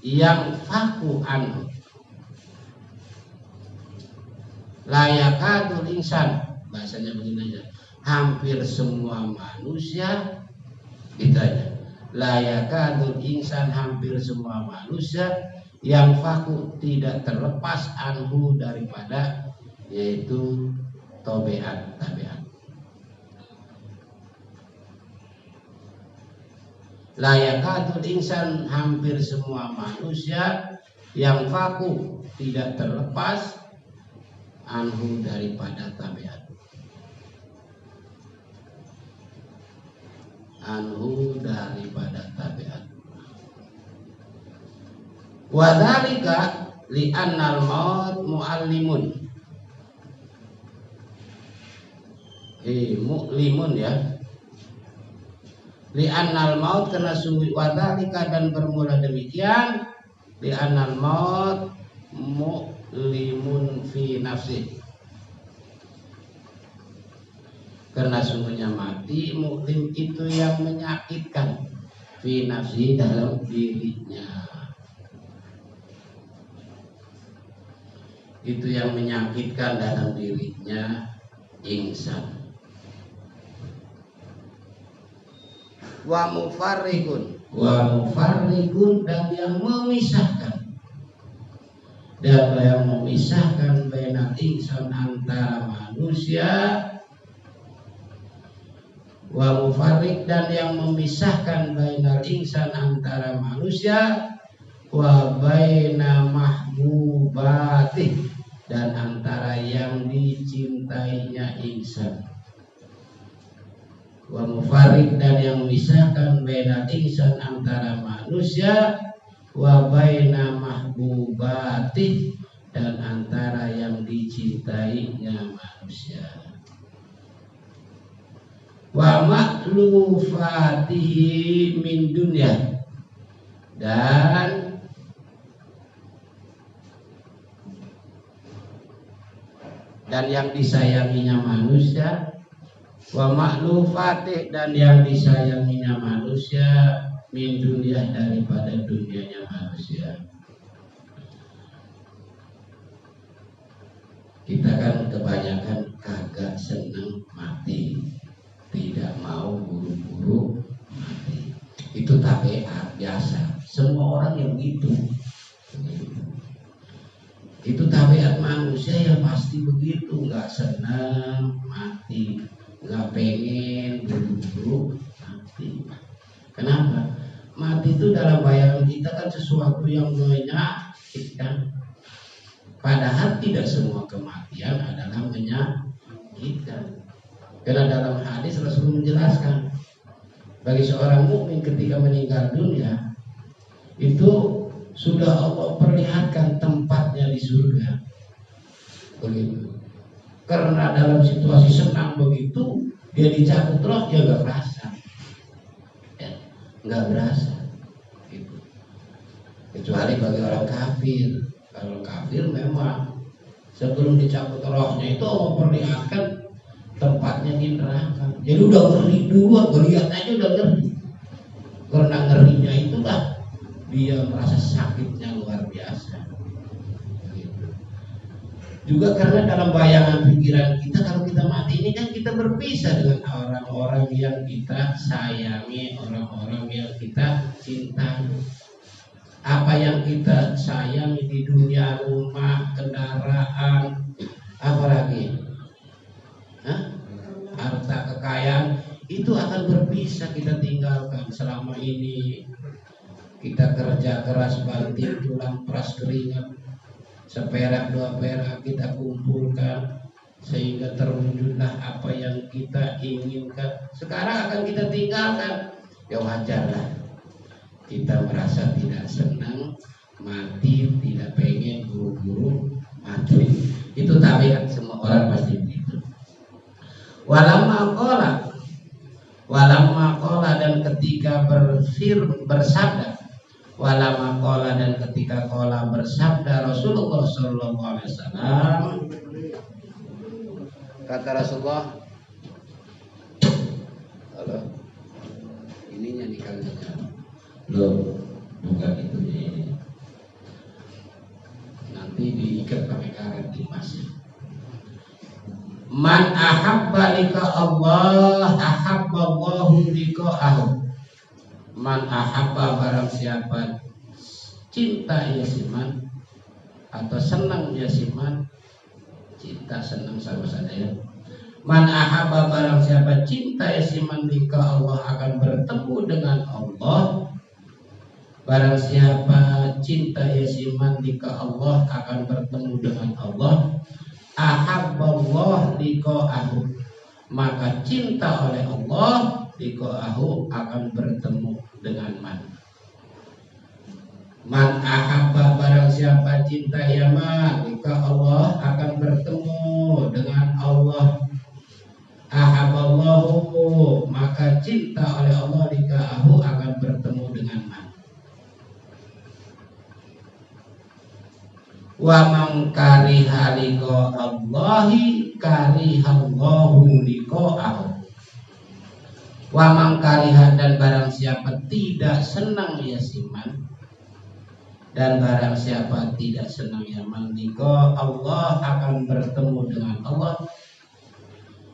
yang faku anhu. La yakadul insan, bahasanya begini aja, hampir semua manusia, gitu aja. La yakadul insan, hampir semua manusia, yang faku tidak terlepas anhu daripada, yaitu tabiat. La yakadul insan, hampir semua manusia, yang faku tidak terlepas anhu daripada tabiat. Anhu daripada tabiat. Wa dzalika li annal maut muallimun. Mu'limun ya. Li annal maut, karena sungguh, wa dzalika dan bermula demikian, li annal maut mu'limun fi nafsi, karena sungguhnya mati, mu'lim itu yang menyakitkan, fi nafsi dalam dirinya, itu yang menyakitkan dalam dirinya insan. Wa mufarriqun, dan yang memisahkan, bainal insan, antara manusia, wa mufarriq, dan yang memisahkan bainal insan, antara manusia, wa baina mahbubatih, dan antara yang dicintainya insan. Wa mufarriq, dan yang memisahkan bainal insan, antara manusia, wa baina mahbubatih, dan antara yang dicintainya manusia. Wa ma'lufatihi min dunya, dan yang disayanginya manusia, wa ma'lufatih, dan yang disayanginya manusia, min dunya, daripada dunianya manusia. Kita kan kebanyakan kagak seneng mati, tidak mau buru-buru mati. Itu tabiat biasa, semua orang yang begitu. Itu tabiat manusia yang pasti begitu, nggak senang mati, nggak pengen buru-buru mati. Kenapa? Mati itu dalam bayangan kita kan sesuatu yang menyakitkan. Padahal tidak semua kematian adalah menyakitkan. Karena dalam hadis Rasul menjelaskan, bagi seorang mukmin ketika meninggal dunia, itu sudah Allah perlihatkan tempatnya di surga. Begitu. Karena dalam situasi senang begitu, dia dicabut roh, dia nggak berasa, nggak berasa. Gitu. Kecuali bagi orang kafir. Kalau kafir memang sebelum dicabut rohnya itu Allah perlihatkan tempatnya di neraka. Jadi udah ngeri dulu, melihat aja udah ngeri. Karena ngerinya itulah dia merasa sakitnya luar biasa. Gitu. Juga karena dalam bayangan pikiran kita, kalau kita mati ini kan kita berpisah dengan orang-orang yang kita sayangi, orang-orang yang kita cintai. Apa yang kita sayangi di dunia, rumah, kendaraan, apalagi harta kekayaan, itu akan berpisah, kita tinggalkan. Selama ini kita kerja keras, banting tulang, peras keringat, seperak dua perak kita kumpulkan sehingga terwujudlah apa yang kita inginkan. Sekarang akan kita tinggalkan, ya wajarlah kita merasa tidak senang, mati, tidak pengen buru-buru mati. Itu tabiat semua orang pasti begitu. Walamma qala dan ketika bersabda, walamma qala dan ketika qala bersabda Rasulullah sallallahu alaihi wasallam, kata Rasulullah, halo, ininya nih kalinya, loh, bukan itu nih, nanti diikat pakai karet di masjid. Man ahabba lika Allah ahabba Allahu liqa'ahu. Man ahabba barang siapa cinta ya siman atau senang ya siman, cinta senang sama saja ya. Man ahabba barang siapa cinta ya siman lika Allah akan bertemu dengan Allah. Barang siapa cinta ya siman lika Allah akan bertemu dengan Allah. Ahabballah liqa'ahu, maka cinta oleh Allah liqa'ahu akan bertemu dengan man. Man ahabba barang siapa cinta ya man liqa Allah akan bertemu dengan Allah. Ahabballahu, maka cinta oleh Allah liqa'ahu akan bertemu dengan man. Wa man kariha liqa Allahi karihallahu liqa'ahu. Wa man kariha dan barang siapa tidak senang ya siman dan barang siapa tidak senang ya man liqa Allah akan bertemu dengan Allah.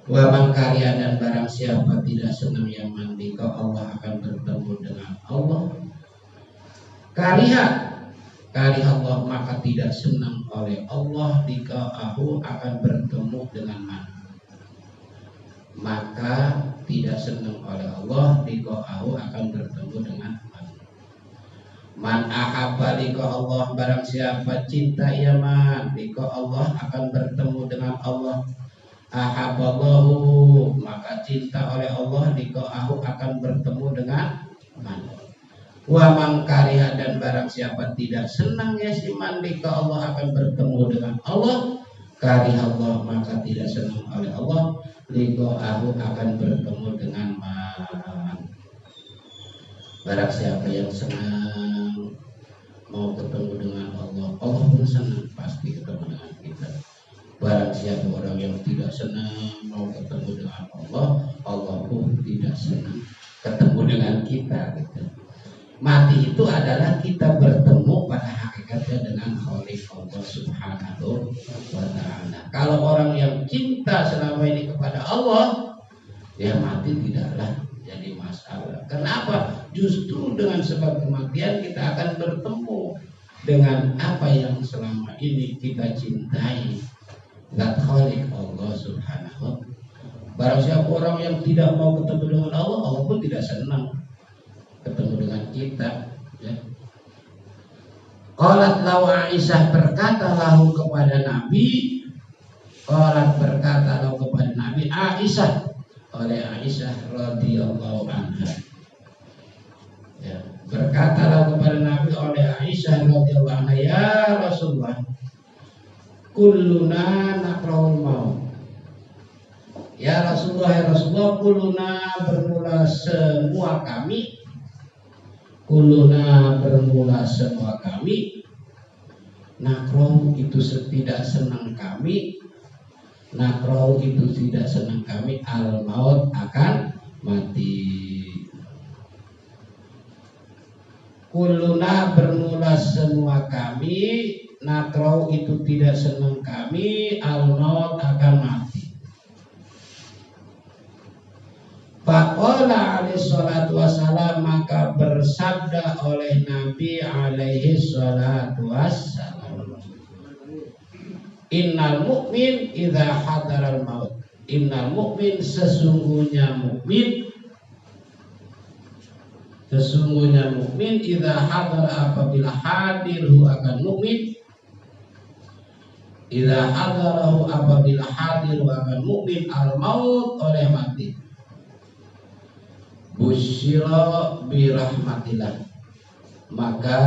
Wa man kariha dan barang siapa tidak senang ya man liqa Allah akan bertemu dengan Allah. Kariha Allah maka tidak senang oleh Allah liqa'ahu akan bertemu dengan man. Maka tidak senang oleh Allah liqa'ahu akan bertemu dengan man. Man ahabba liqa Allah barang siapa cinta ya man liqa Allah akan bertemu dengan Allah. Ahabballahu maka cinta oleh Allah liqa'ahu akan bertemu dengan man. Wa man kariha dan barang siapa tidak senang ya si man lika Allah akan bertemu dengan Allah. Kariha Allah maka tidak senang oleh Allah liqa'ahu akan bertemu dengan man. Barang siapa yang senang mau ketemu dengan Allah, Allah pun senang pasti ketemu dengan kita. Barang siapa orang yang tidak senang mau ketemu dengan Allah, Allah pun tidak senang ketemu dengan kita gitu. Mati itu adalah kita bertemu pada hakikatnya dengan Khalik Allah Subhanahu wa ta'ala. Kalau orang yang cinta selama ini kepada Allah, ya mati tidaklah jadi masalah. Kenapa? Justru dengan sebab kematian kita akan bertemu dengan apa yang selama ini kita cintai. Zat Khalik Allah Subhanahu wa ta'ala. Barang siapa orang yang tidak mau ketemu dengan Allah, Allah pun tidak senang ketemu dengan kita ya. Qalat lahu Aisyah berkata lahu kepada Nabi, qalat berkata lahu kepada Nabi Aisyah oleh Aisyah radhiyallahu anha ya, berkata lahu kepada Nabi oleh Aisyah radhiyallahu anha, ya Rasulullah kulluna nakrahul maut. Ya Rasulullah kulluna bermula semua kami, kuluna bermula semua kami, nakroh itu tidak senang kami, nakroh itu tidak senang kami, al maut akan mati. Kuluna bermula semua kami, nakroh itu tidak senang kami, al maut akan mati. Faqala alaihi salatu wassalam maka bersabda oleh Nabi alaihi salatu wassalam, innal mu'min idza hadaral maut. Innal mu'min sesungguhnya mukmin idza hadar apabila hadir akan mukmin Idza hadarahu apabila hadir akan mukmin al maut oleh mati. Busyira bi rahmatillah, maka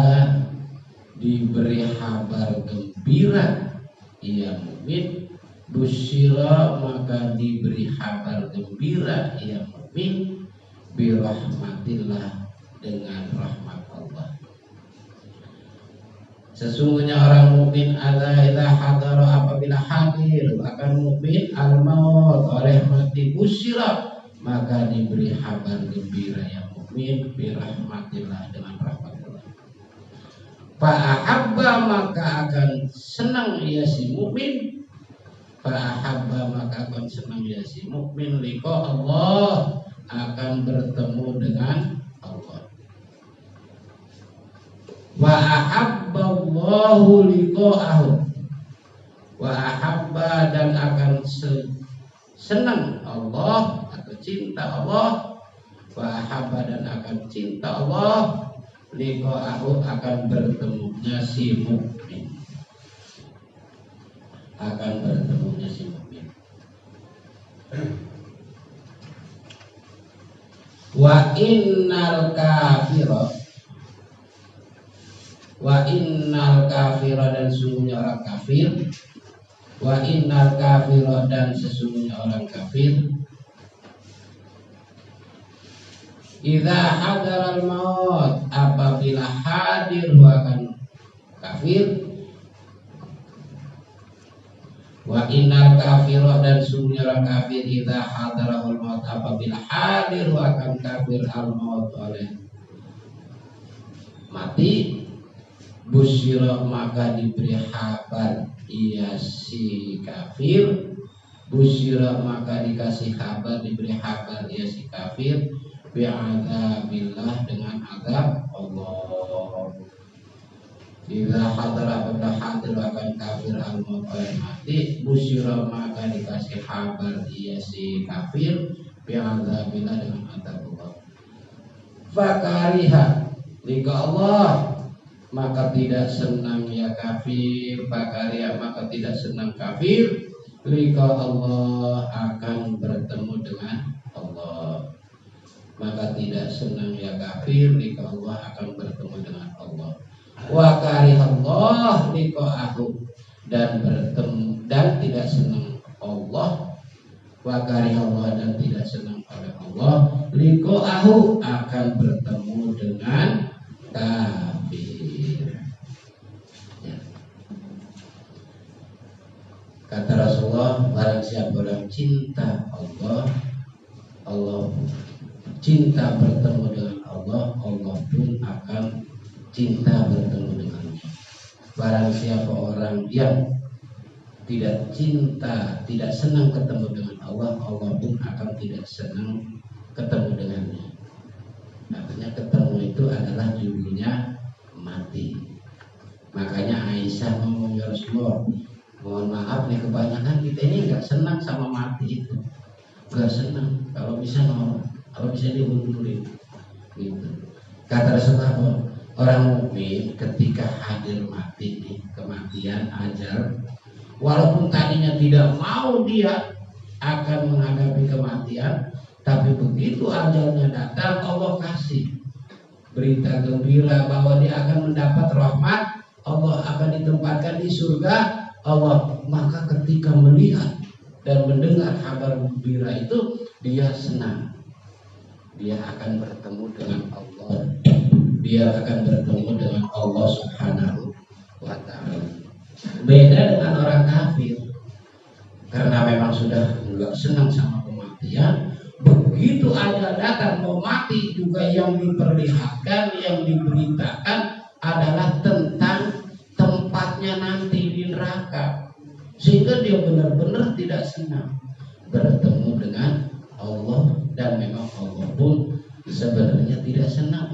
diberi kabar gembira ia mukmin. Busyira maka diberi kabar gembira ia mukmin bi rahmatillah dengan rahmat Allah. Sesungguhnya orang mukmin idza hadara apabila hadir akan mukmin al maut oleh mati. Busyira maka diberi kabar gembira yang mukmin bi rahmatillah dengan rahmat Allah. Fa'ahabba maka akan senang ia si mukmin. Fa'ahabba maka akan senang ia si mukmin liqa Allah, akan bertemu dengan Allah. Wa ahabba Allahu liqa'ahu, wa ahabba dan akan senang Allah atau cinta Allah. Wa ahabba dan akan cinta Allah liqa'ahu, akan bertemunya si mukmin, akan bertemunya si mukmin. Wa innal kafira dan sesungguhnya orang kafir. Wa innal kafira dan sesungguhnya orang kafir. Idza hadaral maut apabila hadir akan kafir. Wa innal kafira dan sesungguhnya orang kafir idza hadarul maut apabila hadir akan kafir al maut oleh mati. Busyira maka diberi kabar ia si kafir. Busyira maka dikasih kabar, diberi kabar ia si kafir bi'adzabillah dengan azab Allah. Idza hadara apabila hadir akan kafir al maut oleh mati. Busyira maka dikasih kabar ia si kafir bi'adzabillah dengan azab Allah. Fakariha liqa Allah, maka tidak senang ya kafir. Fakariha maka tidak senang kafir liqa Allah, akan bertemu dengan Allah. Maka tidak senang ya kafir liqa Allah, akan bertemu dengan Allah. Wa karihallah liqa'ahu dan bertemu dan tidak senang Allah. Wa karihallah dan tidak senang oleh Allah liqa'ahu, akan bertemu dengan kafir. Ya. Kata Rasulullah, barang siapa yang cinta Allah, Allah cinta bertemu dengan Allah, Allah pun akan cinta bertemu dengannya. Barang siapa orang yang tidak cinta, tidak senang ketemu dengan Allah, Allah pun akan tidak senang ketemu dengannya. Artinya ketemu itu adalah judulnya mati. Makanya Aisyah ngomong, ya Rasulullah, mohon maaf nih, kebanyakan kita ini nggak senang sama mati itu, nggak senang. Kalau bisa nolong, kalau bisa diundurin gitu. Kata Rasulullah, orang mukmin ketika hadir mati nih, kematian, ajal, walaupun tadinya tidak mau dia akan menghadapi kematian, tapi begitu ajalnya datang, Allah kasih berita gembira bahwa dia akan mendapat rahmat Allah, akan ditempatkan di surga Allah. Maka ketika melihat dan mendengar kabar gembira itu, dia senang. Dia akan bertemu dengan Allah. Dia akan bertemu dengan Allah Subhanahu wa ta'ala. Beda dengan orang kafir, karena memang sudah enggak senang sama kematian. Begitu ajal datang mau mati juga, yang diperlihatkan, yang diberitakan adalah tentang tempatnya nanti di neraka, sehingga dia benar-benar tidak senang bertemu dengan Allah. Dan memang Allah pun sebenarnya tidak senang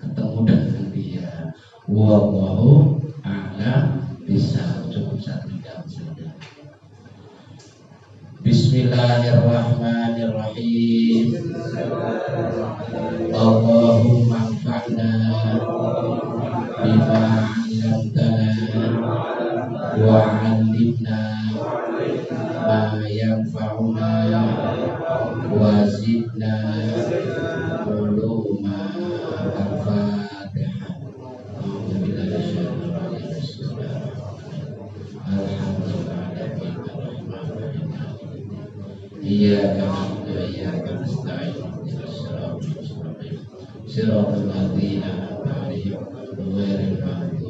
ketemu dengan dia. Wallahu a'lam bishawab. Cukup satu jam saja. Bismillahirrahmanirrahim. Allahumma anfa'na bima 'allamtana wa'allimna ma yanfa'una wa zidna uluma. Al-Fatihah. Iyyaka na'budu wa iyyaka nasta'in. Shiratal ladzina an'amta 'alaihim ghairil maghdubi